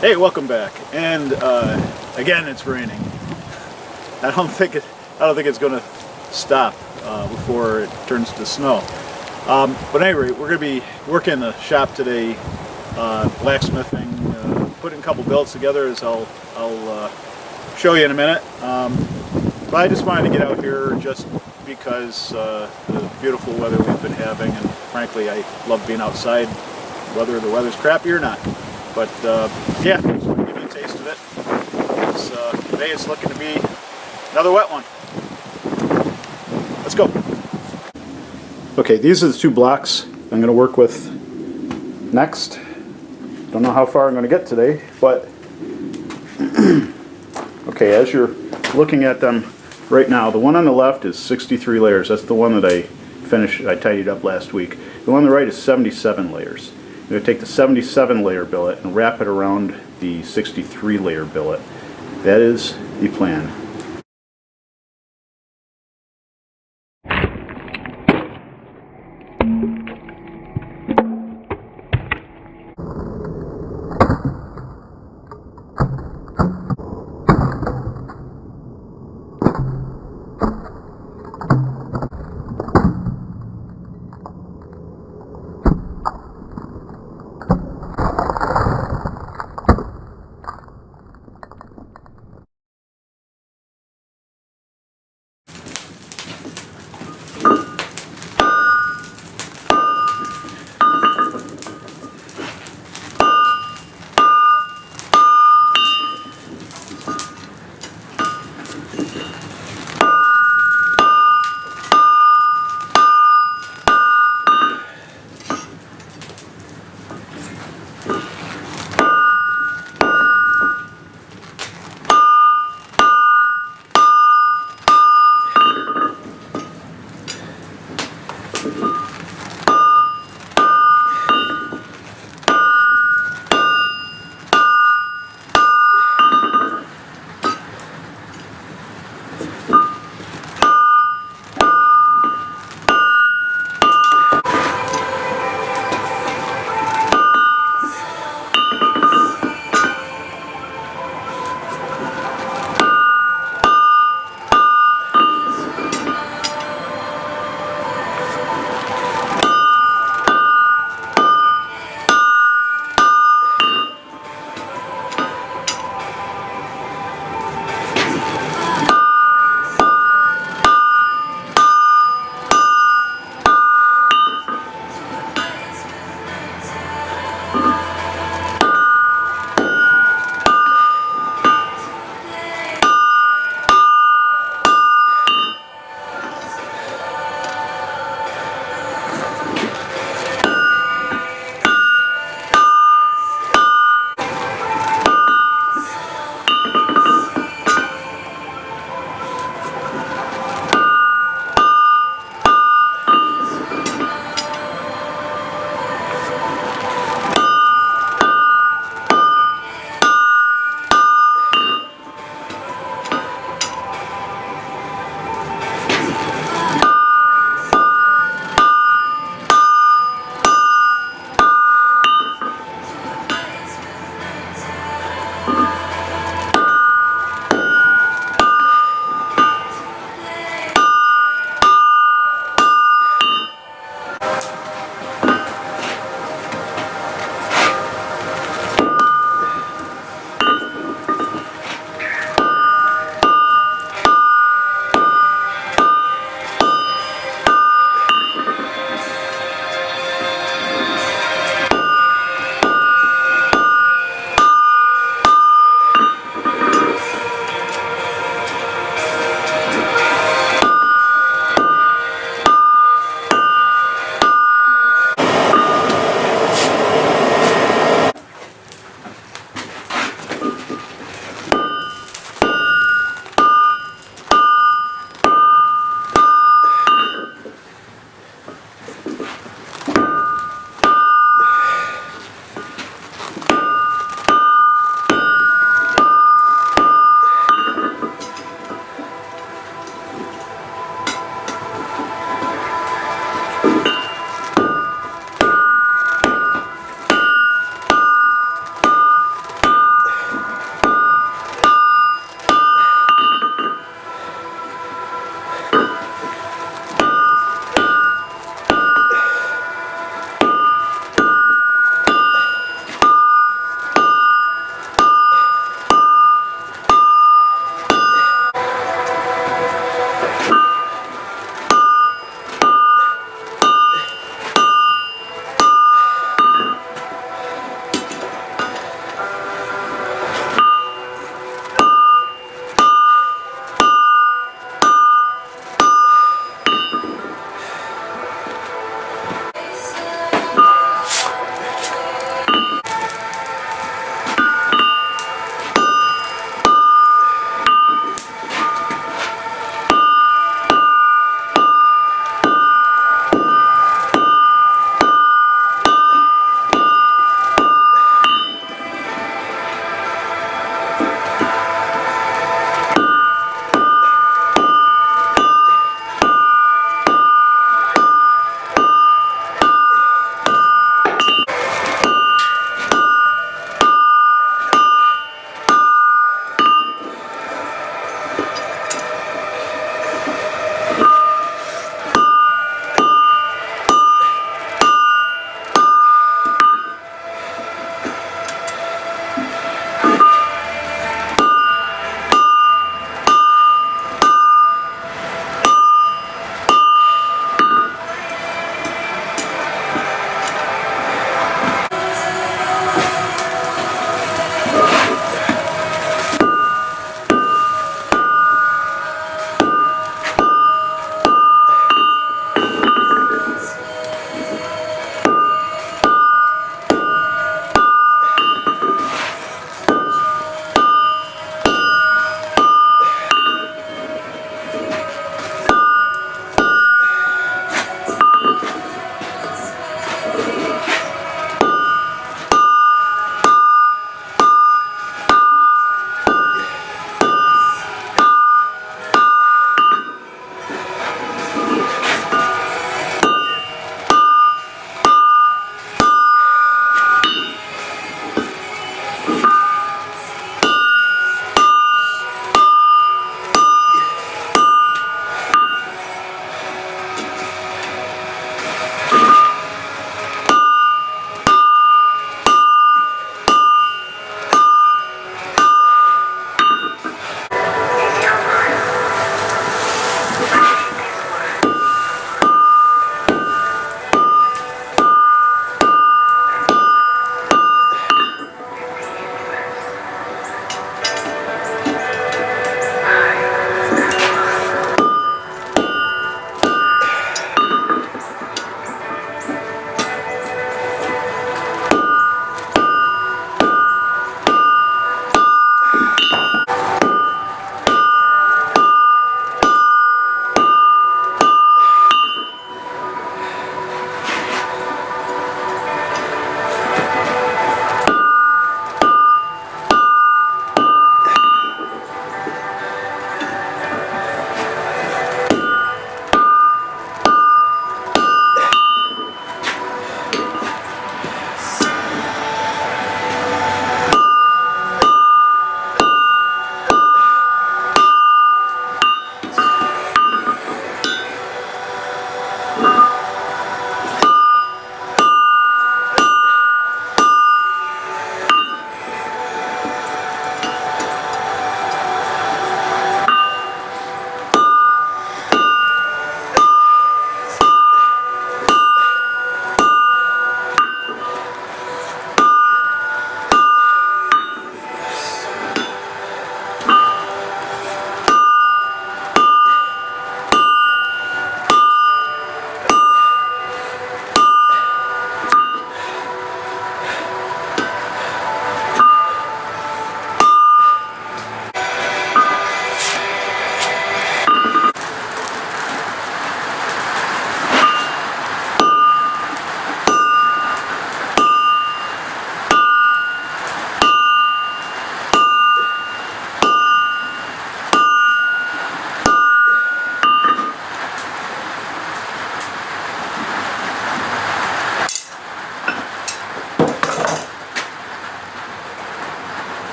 Hey, welcome back. And again, it's raining. I don't think it's going to stop before it turns to snow. But anyway, we're going to be working in the shop today, blacksmithing, putting a couple billets together, as I'll show you in a minute. But I just wanted to get out here just because the beautiful weather we've been having, and frankly, I love being outside, whether the weather's crappy or not. But yeah, just want to give you a taste of it. Today it's looking to be another wet one. Let's go. Okay, these are the two blocks I'm going to work with next. Don't know how far I'm going to get today, but okay, as you're looking at them right now, the one on the left is 63 layers. That's the one that I tidied up last week. The one on the right is 77 layers. I'm going to take the 77 layer billet and wrap it around the 63 layer billet. That is the plan.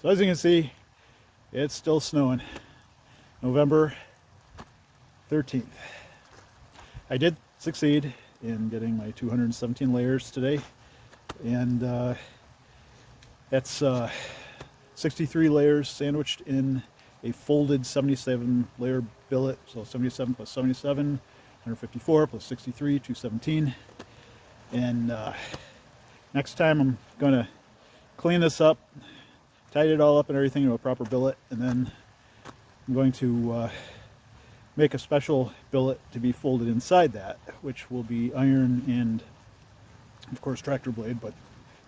So as you can see, it's still snowing. November 13th. I did succeed in getting my 217 layers today, and that's 63 layers sandwiched in a folded 77 layer billet. So 77 plus 77, 154 plus 63, 217. And next time I'm going to clean this up, tidy it all up and everything into a proper billet, and then I'm going to make a special billet to be folded inside that, which will be iron and of course tractor blade, but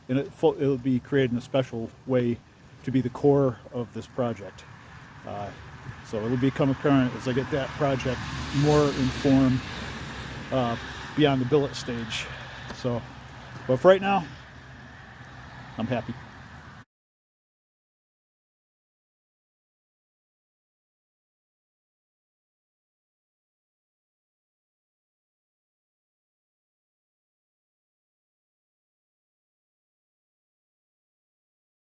it'll be created in a special way to be the core of this project. So it'll become apparent as I get that project more informed beyond the billet stage. So, but for right now, I'm happy.